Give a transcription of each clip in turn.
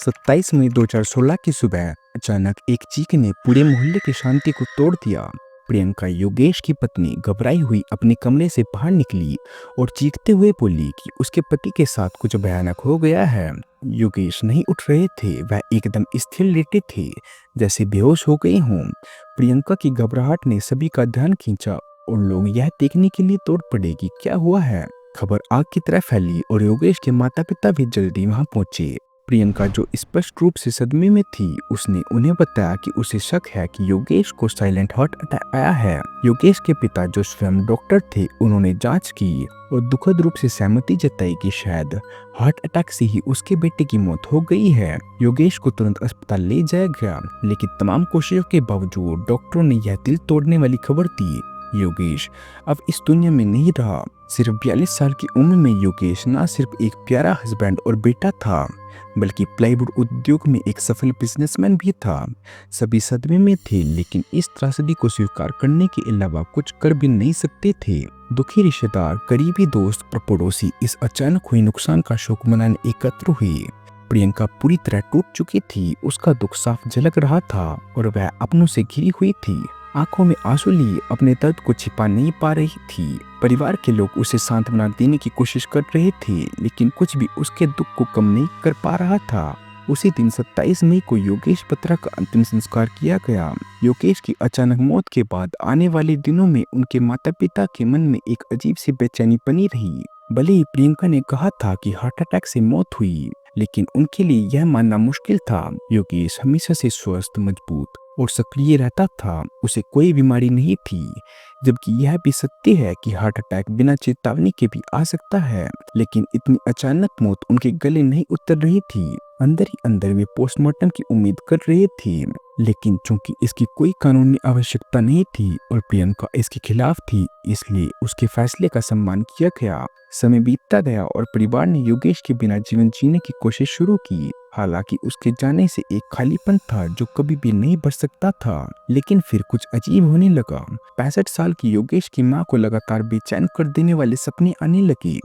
27 मई 2016 की सुबह अचानक एक चीख ने पूरे मोहल्ले की शांति को तोड़ दिया। प्रियंका, योगेश की पत्नी, घबराई हुई अपने कमरे से बाहर निकली और चीखते हुए बोली कि उसके पति के साथ कुछ भयानक हो गया है। योगेश नहीं उठ रहे थे, वह एकदम स्थिर लेटे थे, जैसे बेहोश हो गए हों। प्रियंका की घबराहट ने सभी का ध्यान खींचा और लोग यह देखने के लिए दौड़ पड़े कि क्या हुआ है। खबर आग की तरह फैली और योगेश के माता पिता भी जल्दी वहां पहुंचे। प्रियंका, जो स्पष्ट रूप से सदमे में थी, उसने उन्हें बताया कि उसे शक है कि योगेश को साइलेंट हार्ट अटैक आया है। योगेश के पिता, जो स्वयं डॉक्टर थे, उन्होंने जांच की और दुखद रूप से सहमति जताई कि शायद हार्ट अटैक से ही उसके बेटे की मौत हो गई है। योगेश को तुरंत अस्पताल ले जाया गया, लेकिन तमाम कोशिशों के बावजूद डॉक्टरों ने यह दिल तोड़ने वाली खबर दी। योगेश अब इस दुनिया में नहीं रहा। सिर्फ 42 साल की उम्र में योगेश न सिर्फ एक प्यारा हस्बैंड और बेटा था, बल्कि प्लाईवुड उद्योग में एक सफल बिजनेसमैन भी था। सभी सदमे में थे, लेकिन इस त्रासदी को स्वीकार करने के अलावा कुछ कर भी नहीं सकते थे। दुखी रिश्तेदार, करीबी दोस्त और पड़ोसी इस अचानक हुए नुकसान का शोक मनाने एकत्र हुए। प्रियंका पूरी तरह टूट चुकी थी, उसका दुख साफ झलक रहा था और वह अपनों से घिरी हुई थी। आंखों में आंसू लिए अपने दर्द को छिपा नहीं पा रही थी। परिवार के लोग उसे सांत्वना देने की कोशिश कर रहे थे, लेकिन कुछ भी उसके दुख को कम नहीं कर पा रहा था। उसी दिन 27 मई को योगेश पत्रा का अंतिम संस्कार किया गया। योगेश की अचानक मौत के बाद आने वाले दिनों में उनके माता पिता के मन में एक अजीब सी बेचैनी बनी रही। भले ही प्रियंका ने कहा था कि हार्ट अटैक से मौत हुई, लेकिन उनके लिए यह मानना मुश्किल था। योगेश हमेशा से स्वस्थ, मजबूत और सक्रिय रहता था, उसे कोई बीमारी नहीं थी। जबकि यह भी सत्य है कि हार्ट अटैक बिना चेतावनी के भी आ सकता है, लेकिन इतनी अचानक मौत उनके गले नहीं उतर रही थी। अंदर ही अंदर वे पोस्टमार्टम की उम्मीद कर रहे थे, लेकिन चूंकि इसकी कोई कानूनी आवश्यकता नहीं थी और प्रियंका इसके खिलाफ थी, इसलिए उसके फैसले का सम्मान किया गया। समय बीतता गया और परिवार ने योगेश के बिना जीवन जीने की कोशिश शुरू की। हालांकि उसके जाने से एक खालीपन था जो कभी भी नहीं भर सकता था। लेकिन फिर कुछ अजीब होने लगा। 65 साल की योगेश की मां को लगातार बेचैन कर देने वाले सपने आने लगे।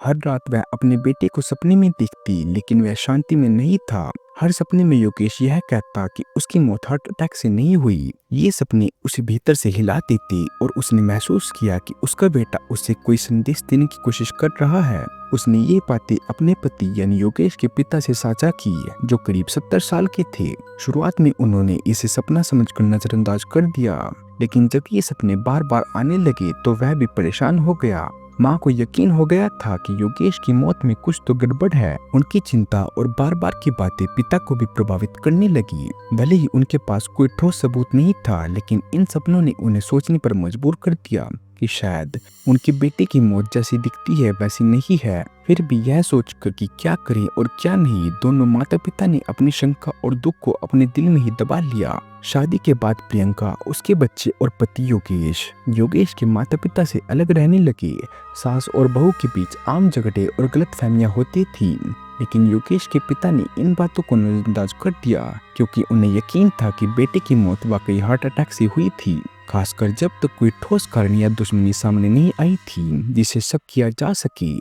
हर रात वह अपने बेटे को सपने में देखती, लेकिन वह शांति में नहीं था। हर सपने में योगेश यह कहता कि उसकी मौत हार्ट अटैक से नहीं हुई। ये सपने उसे भीतर से हिला देते और उसने महसूस किया कि उसका बेटा उसे कोई संदेश देने की कोशिश कर रहा है। उसने ये बातें अपने पति यानी योगेश के पिता से साझा की, जो करीब 70 साल के थे। शुरुआत में उन्होंने इसे सपना समझकर नजरअंदाज कर दिया, लेकिन जब ये सपने बार बार आने लगे तो वह भी परेशान हो गया। माँ को यकीन हो गया था कि योगेश की मौत में कुछ तो गड़बड़ है। उनकी चिंता और बार बार की बातें पिता को भी प्रभावित करने लगी। भले ही उनके पास कोई ठोस सबूत नहीं था, लेकिन इन सपनों ने उन्हें सोचने पर मजबूर कर दिया कि शायद उनके बेटे की मौत जैसी दिखती है वैसी नहीं है। फिर भी यह सोचकर कि क्या करें और क्या नहीं, दोनों माता पिता ने अपनी शंका और दुख को अपने दिल में ही दबा लिया। शादी के बाद प्रियंका, उसके बच्चे और पति योगेश के माता पिता से अलग रहने लगे। सास और बहू के बीच आम झगड़े और गलतफहमियां होती थी, लेकिन योगेश के पिता ने इन बातों को नजरअंदाज कर दिया, क्योंकि उन्हें यकीन था कि बेटे की मौत वाकई हार्ट अटैक से हुई थी। खासकर जब तक कोई ठोस कारण या दुश्मनी सामने नहीं आई थी जिसे शक किया जा सके।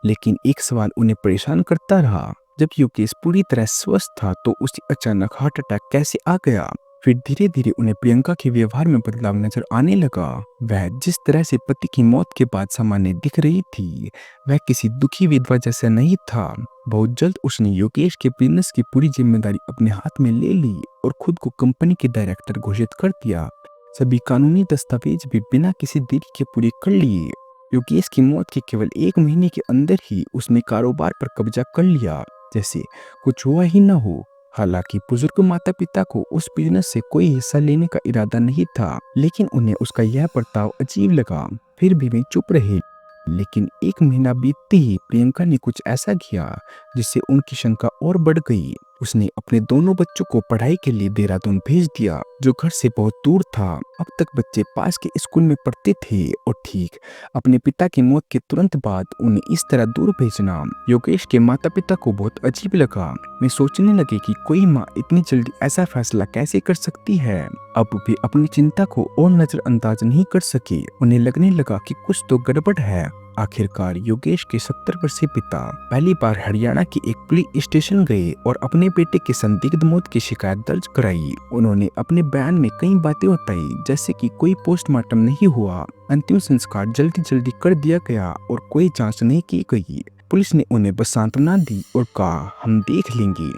लेकिन एक सवाल उन्हें परेशान करता रहा, जब योगेश पूरी तरह स्वस्थ था तो उसे अचानक हार्ट अटैक कैसे आ गया। फिर धीरे धीरे उन्हें प्रियंका के व्यवहार में बदलाव नजर आने लगा। वह जिस तरह से पति की मौत के बाद सामान्य दिख रही थी, वह किसी दुखी विधवा जैसा नहीं था। बहुत जल्द उसने योगेश के बिजनेस की पूरी जिम्मेदारी अपने हाथ में ले ली और खुद को कंपनी के डायरेक्टर घोषित कर दिया। सभी कानूनी दस्तावेज भी बिना किसी देरी के पूरे कर लिए। योगेश की मौत के केवल 1 महीने के अंदर ही उसने कारोबार पर कब्जा कर लिया, जैसे कुछ हुआ ही न हो। हालांकि बुजुर्ग माता पिता को उस बिजनेस से कोई हिस्सा लेने का इरादा नहीं था, लेकिन उन्हें उसका यह बर्ताव अजीब लगा। फिर भी वे चुप रहे। लेकिन 1 महीना बीतते ही प्रियंका ने कुछ ऐसा किया जिससे उनकी शंका और बढ़ गई। उसने अपने दोनों बच्चों को पढ़ाई के लिए देहरादून भेज दिया, जो घर से बहुत दूर था। अब तक बच्चे पास के स्कूल में पढ़ते थे और ठीक अपने पिता की मौत के तुरंत बाद उन्हें इस तरह दूर भेजना योगेश के माता पिता को बहुत अजीब लगा। वे सोचने लगे कि कोई माँ इतनी जल्दी ऐसा फैसला कैसे कर सकती है। अब वे अपनी चिंता को और नजरअंदाज नहीं कर सके। उन्हें लगने लगा कि कुछ तो गड़बड़ है। आखिरकार योगेश के 70 वर्षीय पिता पहली बार हरियाणा के एक पुलिस स्टेशन गए और अपने बेटे की संदिग्ध मौत की शिकायत दर्ज कराई। उन्होंने अपने बयान में कई बातें बताई, जैसे कि कोई पोस्टमार्टम नहीं हुआ, अंतिम संस्कार जल्दी जल्दी कर दिया गया और कोई जांच नहीं की गई। पुलिस ने उन्हें बस सांत्वना दी और कहा हम देख लेंगे,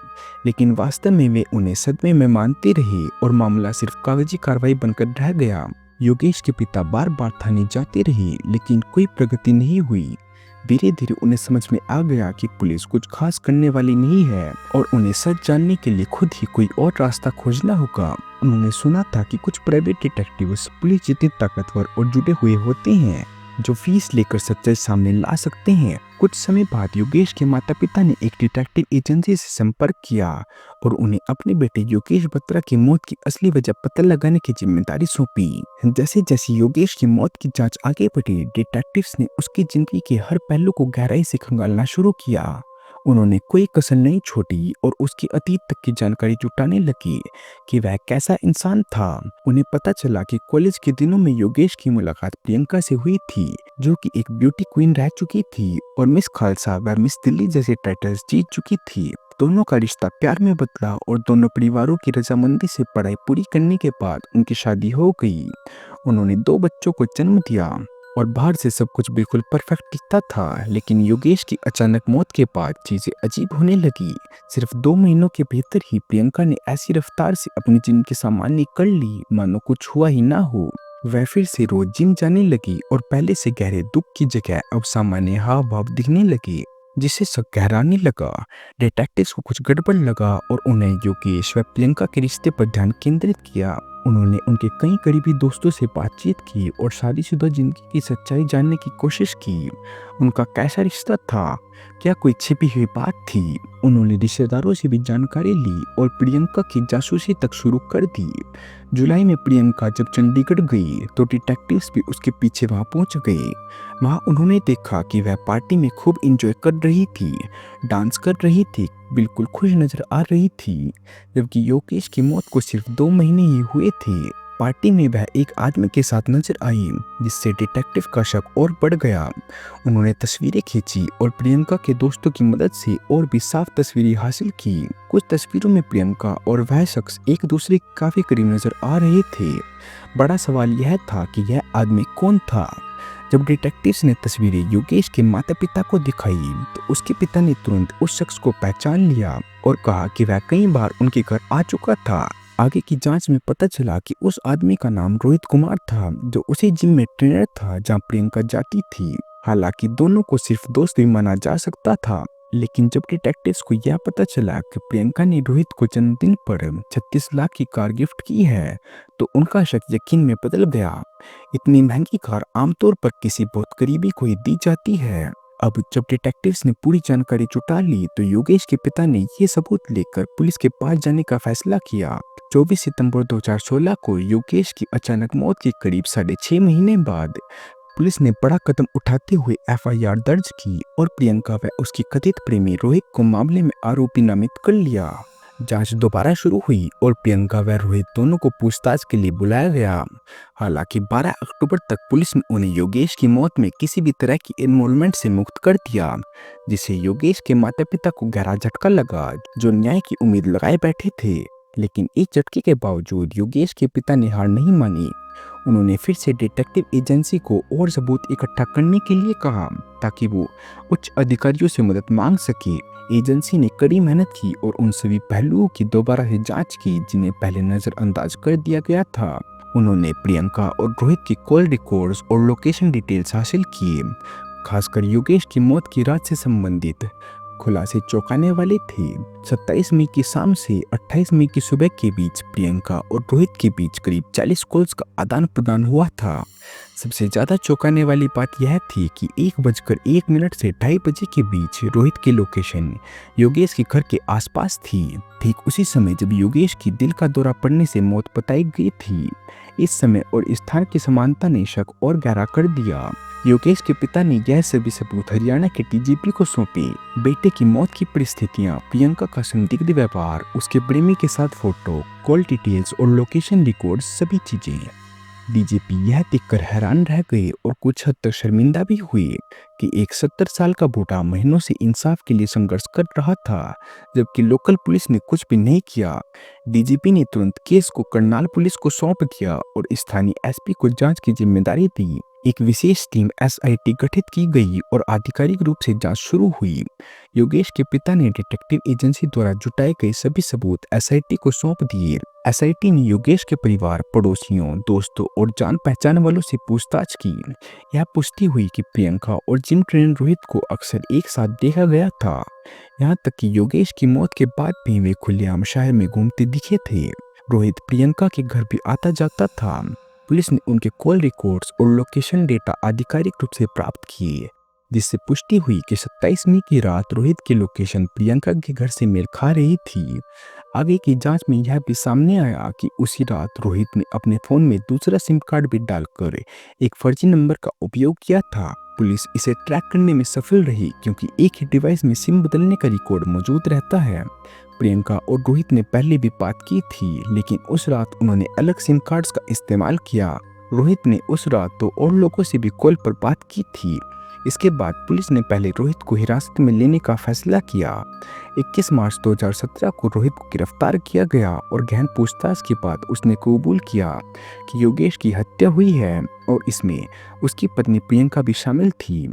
लेकिन वास्तव में वे उन्हें सदमे में मानते रहे और मामला सिर्फ कागजी कार्रवाई बनकर रह गया। योगेश के पिता बार बार थाने जाते रहे, लेकिन कोई प्रगति नहीं हुई। धीरे धीरे उन्हें समझ में आ गया कि पुलिस कुछ खास करने वाली नहीं है और उन्हें सच जानने के लिए खुद ही कोई और रास्ता खोजना होगा। उन्होंने सुना था कि कुछ प्राइवेट डिटेक्टिव्स पुलिस जितने ताकतवर और जुटे हुए होते हैं, जो फीस लेकर सच्चाई सामने ला सकते हैं। कुछ समय बाद योगेश के माता पिता ने एक डिटेक्टिव एजेंसी से संपर्क किया और उन्हें अपने बेटे योगेश बत्रा की मौत की असली वजह पता लगाने की जिम्मेदारी सौंपी। जैसे जैसे योगेश की मौत की जांच आगे बढ़ी, डिटेक्टिव्स ने उसकी जिंदगी के हर पहलू को गहराई से खंगालना शुरू किया। उन्होंने कोई कसर नहीं छोड़ी और उसकी अतीत तक की जानकारी जुटाने लगी कि वह कैसा इंसान था। उन्हें पता चला कि कॉलेज के दिनों में योगेश की मुलाकात प्रियंका से हुई थी, जो कि एक ब्यूटी क्वीन रह चुकी थी और मिस खालसा व मिस दिल्ली जैसे टाइटल्स जीत चुकी थी। दोनों का रिश्ता प्यार में बदला और दोनों परिवारों की रजामंदी से पढ़ाई पूरी करने के बाद उनकी शादी हो गई। उन्होंने 2 बच्चों को जन्म दिया और बाहर से सब कुछ बिल्कुल परफेक्ट दिखता था, लेकिन योगेश की अचानक मौत के बाद चीजें अजीब होने लगी। सिर्फ 2 महीनों के भीतर ही प्रियंका ने ऐसी रफ्तार से अपनी जिंदगी सामान्य कर ली मानो कुछ हुआ ही ना हो। वह फिर से रोज जिम जाने लगी और पहले से गहरे दुख की जगह अब सामान्य हाव भाव दिखने लगे, जिससे सब गहराने लगा। डिटेक्टिव्स को कुछ गड़बड़ लगा और उन्हें योगेश व प्रियंका के रिश्ते पर ध्यान केंद्रित किया। उन्होंने उनके कई करीबी दोस्तों से बातचीत की और शादीशुदा जिंदगी की सच्चाई जानने की कोशिश की। उनका कैसा रिश्ता था, क्या कोई छिपी हुई बात थी। उन्होंने रिश्तेदारों से भी जानकारी ली और प्रियंका की जासूसी तक शुरू कर दी। जुलाई में प्रियंका जब चंडीगढ़ गई तो डिटेक्टिव्स भी उसके पीछे वहां पहुंच गए। वहां उन्होंने देखा कि वह पार्टी में खूब एंजॉय कर रही थी, डांस कर रही थी, बिल्कुल खुश नजर आ रही थी, जबकि योगेश की मौत को सिर्फ 2 महीने ही हुए थे। पार्टी में वह एक आदमी के साथ नजर आई, जिससे डिटेक्टिव का शक और बढ़ गया। उन्होंने तस्वीरें खींची और प्रियंका के दोस्तों की मदद से और भी साफ तस्वीरें हासिल की। कुछ तस्वीरों में प्रियंका और वह शख्स एक दूसरे के काफी करीब नजर आ रहे थे। बड़ा सवाल यह था कि यह आदमी कौन था। जब डिटेक्टिव्स ने तस्वीरें योगेश के माता पिता को दिखाई तो उसके पिता ने तुरंत उस शख्स को पहचान लिया और कहा कि वह कई बार उनके घर आ चुका था। आगे की जांच में पता चला कि उस आदमी का नाम रोहित कुमार था, जो उसी जिम में ट्रेनर था जहां प्रियंका जाती थी। हालांकि दोनों को सिर्फ दोस्त भी माना जा सकता था, लेकिन जब डिटेक्टिव्स को यह पता चला कि प्रियंका ने रोहित को जन्मदिन पर 36 लाख की कार गिफ्ट की है, तो उनका शक यकीन में बदल गया। इतनी महंगी कार आमतौर पर किसी बहुत करीबी को ही दी जाती है। अब जब डिटेक्टिव्स ने पूरी जानकारी जुटा ली तो योगेश के पिता ने ये सबूत लेकर पुलिस के पास जाने का फैसला किया। 24 सितंबर 2016 को योगेश की अचानक मौत के करीब 6.5 महीने बाद पुलिस ने बड़ा कदम उठाते हुए एफआईआर दर्ज की और प्रियंका व उसकी कथित प्रेमी रोहित को मामले में आरोपी नामित कर लिया। जांच दोबारा शुरू हुई और प्रियंका व रोहित दोनों को पूछताछ के लिए बुलाया गया। हालांकि 12 अक्टूबर तक पुलिस ने उन्हें योगेश की मौत में किसी भी तरह की इन्वॉल्वमेंट से मुक्त कर दिया, जिससे योगेश के माता पिता को गहरा झटका लगा, जो न्याय की उम्मीद लगाए बैठे थे। लेकिन इस झटके के बावजूद योगेश के पिता ने हार नहीं मानी। उन्होंने फिर से डिटेक्टिव एजेंसी को और सबूत इकट्ठा करने के लिए कहा ताकि वो उच्च अधिकारियों से मदद मांग सके। एजेंसी ने कड़ी मेहनत की और उन सभी पहलुओं की दोबारा से जांच की जिन्हें पहले नजरअंदाज कर दिया गया था। उन्होंने प्रियंका और रोहित की कॉल रिकॉर्ड्स और लोकेशन डिटेल्स हासिल किए। खासकर योगेश की मौत की रात से संबंधित खुलासे चौंकाने वाले थे। 27 मई की शाम से 28 मई की सुबह के बीच प्रियंका और रोहित के बीच करीब 40 कॉल्स का आदान प्रदान हुआ था। सबसे ज्यादा चौंकाने वाली बात यह थी कि 1:01 से 2:30 बजे के बीच रोहित की लोकेशन योगेश के घर के आसपास थी, ठीक उसी समय जब योगेश की दिल का दौरा पड़ने से मौत बताई गई थी। इस समय और स्थान की समानता ने शक और गहरा कर दिया। योगेश के पिता ने यह सभी सबूत हरियाणा के डीजीपी को सौंपे। बेटे की मौत की परिस्थितियां, प्रियंका का संदिग्ध व्यवहार, उसके प्रेमी के साथ फोटो, कॉल डिटेल्स और लोकेशन रिकॉर्ड, सभी चीजें। डीजीपी यह देखकर हैरान रह गए और कुछ हद तक शर्मिंदा भी हुए कि एक 70 साल का बूढ़ा महीनों से इंसाफ के लिए संघर्ष कर रहा था, जबकि लोकल पुलिस ने कुछ भी नहीं किया। डीजीपी ने तुरंत केस को करनाल पुलिस को सौंप दिया और स्थानीय एसपी को जांच की जिम्मेदारी दी। एक विशेष टीम एसआईटी गठित की गई और आधिकारिक रूप से जांच शुरू हुई। योगेश के पिता ने डिटेक्टिव एजेंसी द्वारा जुटाए गए सभी सबूत एसआईटी को सौंप दिए। एसआईटी ने योगेश के परिवार, पड़ोसियों, दोस्तों और जान पहचान वालों से पूछताछ की। यह पुष्टि हुई कि प्रियंका और जिम ट्रेनर रोहित को अक्सर एक साथ देखा गया था। यहाँ तक कि योगेश की मौत के बाद भी वे खुलेआम शहर में घूमते दिखे थे। रोहित प्रियंका के घर भी आता जाता था। पुलिस ने उनके कॉल रिकॉर्ड्स और लोकेशन डेटा आधिकारिक रूप से प्राप्त किए, जिससे पुष्टि हुई कि 27 मई की रात रोहित की लोकेशन प्रियंका के घर से मेल खा रही थी। आगे की जांच में यह भी सामने आया कि उसी रात रोहित ने अपने फोन में दूसरा सिम कार्ड भी डालकर एक फर्जी नंबर का उपयोग किया था। पुलिस इसे ट्रैक करने में सफल रही क्योंकि एक ही डिवाइस में सिम बदलने का रिकॉर्ड मौजूद रहता है। प्रियंका और रोहित ने पहले भी बात की थी, लेकिन उस रात उन्होंने अलग सिम कार्ड्स का इस्तेमाल किया। रोहित ने उस रात तो और लोगों से भी कॉल पर बात की थी। इसके बाद पुलिस ने पहले रोहित को हिरासत में लेने का फैसला किया। 21 मार्च 2017 को रोहित को गिरफ्तार किया गया और गहन पूछताछ के बाद उसने कबूल किया कि योगेश की हत्या हुई है और इसमें उसकी पत्नी प्रियंका भी शामिल थी।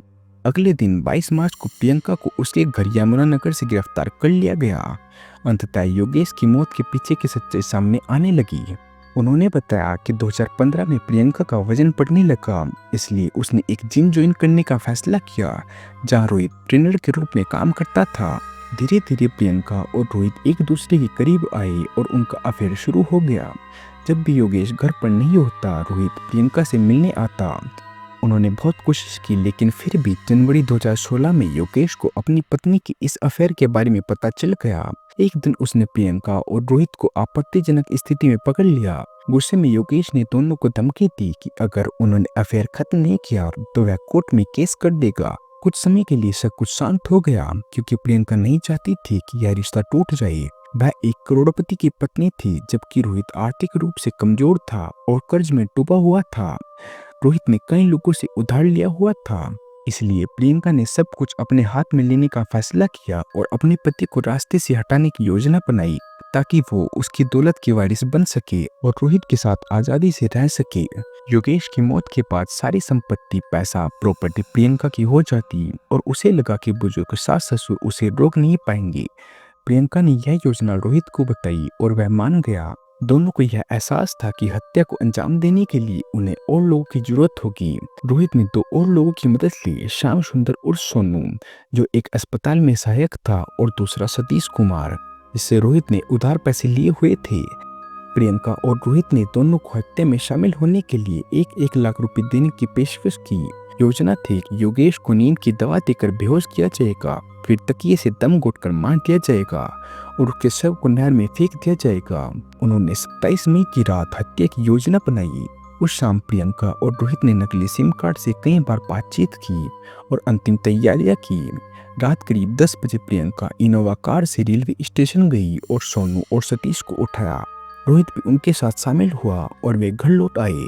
अगले दिन 22 मार्च को प्रियंका को उसके घर यमुनानगर से गिरफ्तार कर लिया गया। अंततः योगेश की मौत के पीछे की सच्चाई सामने आने लगी। उन्होंने बताया कि 2015 में प्रियंका का वजन बढ़ने लगा, इसलिए उसने एक जिम ज्वाइन करने का फैसला किया जहां रोहित ट्रेनर के रूप में काम करता था। धीरे धीरे प्रियंका और रोहित एक दूसरे के करीब आए और उनका अफेयर शुरू हो गया। जब भी योगेश घर पर नहीं होता, रोहित प्रियंका से मिलने आता। उन्होंने बहुत कोशिश की, लेकिन फिर भी जनवरी 2016 में योगेश को अपनी पत्नी की इस अफेयर के बारे में पता चल गया। एक दिन उसने प्रियंका और रोहित को आपत्तिजनक स्थिति में पकड़ लिया। गुस्से में योगेश ने दोनों को धमकी दी कि अगर उन्होंने अफेयर खत्म नहीं किया तो वह कोर्ट में केस कर देगा। कुछ समय के लिए सब कुछ शांत हो गया क्योंकि प्रियंका नहीं चाहती थी कि यह रिश्ता टूट जाए। वह एक करोड़पति की पत्नी थी, जबकि रोहित आर्थिक रूप से कमजोर था और कर्ज में डूबा हुआ था। रोहित ने कई लोगों से उधार लिया हुआ था, इसलिए प्रियंका ने सब कुछ अपने हाथ में लेने का फैसला किया और अपने पति को रास्ते से हटाने की योजना बनाई ताकि वो उसकी दौलत की वारिस बन सके और रोहित के साथ आजादी से रह सके। योगेश की मौत के बाद सारी संपत्ति, पैसा, प्रॉपर्टी प्रियंका की हो जाती और उसे लगा कि बुजुर्ग सास ससुर उसे रोक नहीं पाएंगे। प्रियंका ने यह योजना रोहित को बताई और वह मान गया। दोनों को यह एहसास था कि हत्या को अंजाम देने के लिए उन्हें और लोगों की जरूरत होगी। रोहित ने 2 और लोगों की मदद ली, श्याम सुंदर उर्फ सोनू जो एक अस्पताल में सहायक था और दूसरा सतीश कुमार जिससे रोहित ने उधार पैसे लिए हुए थे। प्रियंका और रोहित ने दोनों को हत्या में शामिल होने के लिए 1-1 लाख रुपए देने की पेशकश की। योजना थी कि योगेश को नींद की दवा देकर बेहोश किया जाएगा, फिर तकिए से दम घोटकर मार दिया जाएगा और उसके शव को नहर में फेंक दिया जाएगा। उन्होंने 27 मई की रात हत्या की योजना बनाई। उस शाम प्रियंका और रोहित ने नकली सिम कार्ड से कई बार बातचीत की और अंतिम तैयारियां की। रात करीब 10 बजे प्रियंका इनोवा कार से रेलवे स्टेशन गई और सोनू और सतीश को उठाया। रोहित भी उनके साथ शामिल हुआ और वे घर लौट आए।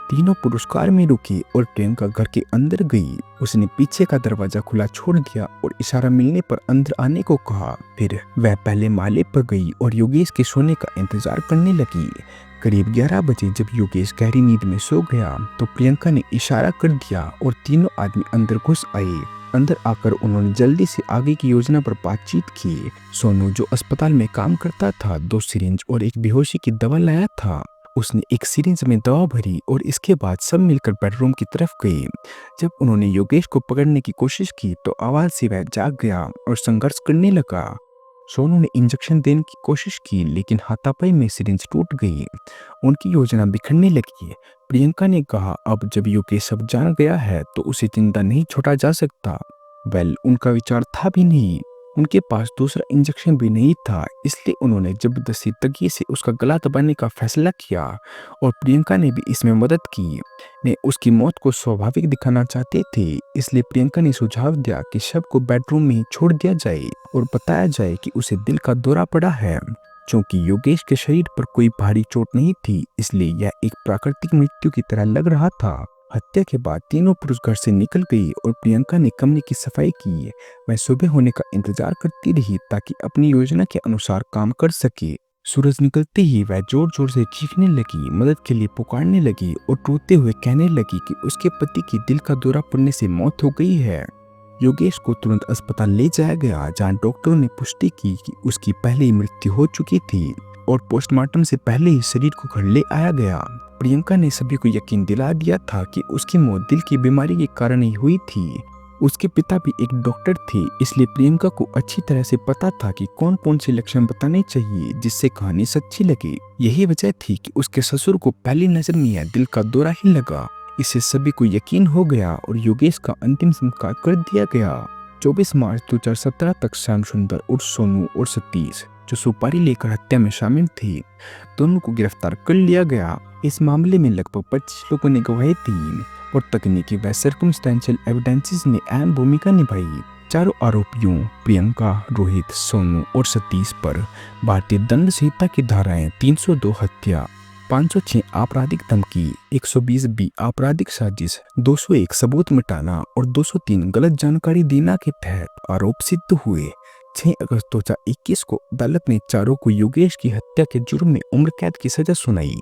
तीनों पुरस्कार में रुकी और प्रियंका घर के अंदर गई। उसने पीछे का दरवाजा खुला छोड़ दिया और इशारा मिलने पर अंदर आने को कहा। फिर वह पहले माले पर गई और योगेश के सोने का इंतजार करने लगी। करीब 11 बजे जब योगेश गहरी नींद में सो गया तो प्रियंका ने इशारा कर दिया और तीनों आदमी अंदर घुस आए। अंदर आकर उन्होंने जल्दी से आगे की योजना पर बातचीत की। सोनू जो अस्पताल में काम करता था 2 सिरिंज और एक बेहोशी की दवा लाया था। उसने एक सिरिंज में दवा भरी और इसके बाद सब मिलकर बेडरूम की तरफ गए। जब उन्होंने योगेश को पकड़ने की कोशिश की तो आवाज से वह जाग गया और संघर्ष करने लगा। सोनू ने इंजेक्शन देने की कोशिश की लेकिन हाथापाई में सिरिंज टूट गई। उनकी योजना बिखरने लगी। प्रियंका ने कहा, अब जब योगेश सब जान गया है तो उसे जिंदा नहीं छोड़ा जा सकता। उनका विचार था भी नहीं। उनके पास दूसरा इंजेक्शन भी नहीं था, इसलिए उन्होंने जबरदस्ती तकिए से उसका गला दबाने का फैसला किया और प्रियंका ने भी इसमें मदद की। ने उसकी मौत को स्वाभाविक दिखाना चाहते थे, इसलिए प्रियंका ने सुझाव दिया कि शव को बेडरूम में ही छोड़ दिया जाए और बताया जाए कि उसे दिल का दौरा पड़ा है। चूंकि योगेश के शरीर पर कोई भारी चोट नहीं थी, इसलिए यह एक प्राकृतिक मृत्यु की तरह लग रहा था। हत्या के बाद तीनों पुरुष घर से निकल गई और प्रियंका ने कमरे की सफाई की। वह सुबह होने का इंतजार करती रही ताकि अपनी योजना के अनुसार काम कर सके। सूरज निकलते ही वह जोर जोर से चीखने लगी, मदद के लिए पुकारने लगी और रोते हुए कहने लगी कि उसके पति की दिल का दौरा पड़ने से मौत हो गई है। योगेश को तुरंत अस्पताल ले जाया गया, जहां डॉक्टरों ने पुष्टि की कि उसकी पहले ही मृत्यु हो चुकी थी और पोस्टमार्टम से पहले ही शरीर को घर ले आया गया। प्रियंका ने सभी को यकीन दिला दिया था कि उसकी मौत दिल की बीमारी के कारण ही हुई थी। उसके पिता भी एक डॉक्टर थे, इसलिए प्रियंका को अच्छी तरह से पता था कि कौन कौन से लक्षण बताने चाहिए जिससे कहानी सच्ची लगे। यही वजह थी कि उसके ससुर को पहली नजर में यह दिल का दौरा ही लगा। इससे सभी को यकीन हो गया और योगेश का अंतिम संस्कार कर दिया गया। 24 मार्च 2017 तक श्याम सुंदर और सोनू और सतीश, जो सुपारी लेकर हत्या में शामिल थे, दोनों को गिरफ्तार कर लिया गया। इस मामले में लगभग 25 लोगों ने गवाही दी और तकनीकी व सर्कमस्टेंशियल एविडेंसेस ने अहम भूमिका निभाई। चारों आरोपियों प्रियंका, रोहित, सोनू और सतीश पर भारतीय दंड संहिता की धाराएं 302 हत्या, 506 आपराधिक धमकी, 120 बी आपराधिक साजिश, 201 सबूत मिटाना और 203 गलत जानकारी देना के तहत आरोप सिद्ध हुए। 6 अगस्त 2021 को अदालत ने चारों को योगेश की हत्या के जुर्म में उम्र कैद की सजा सुनाई।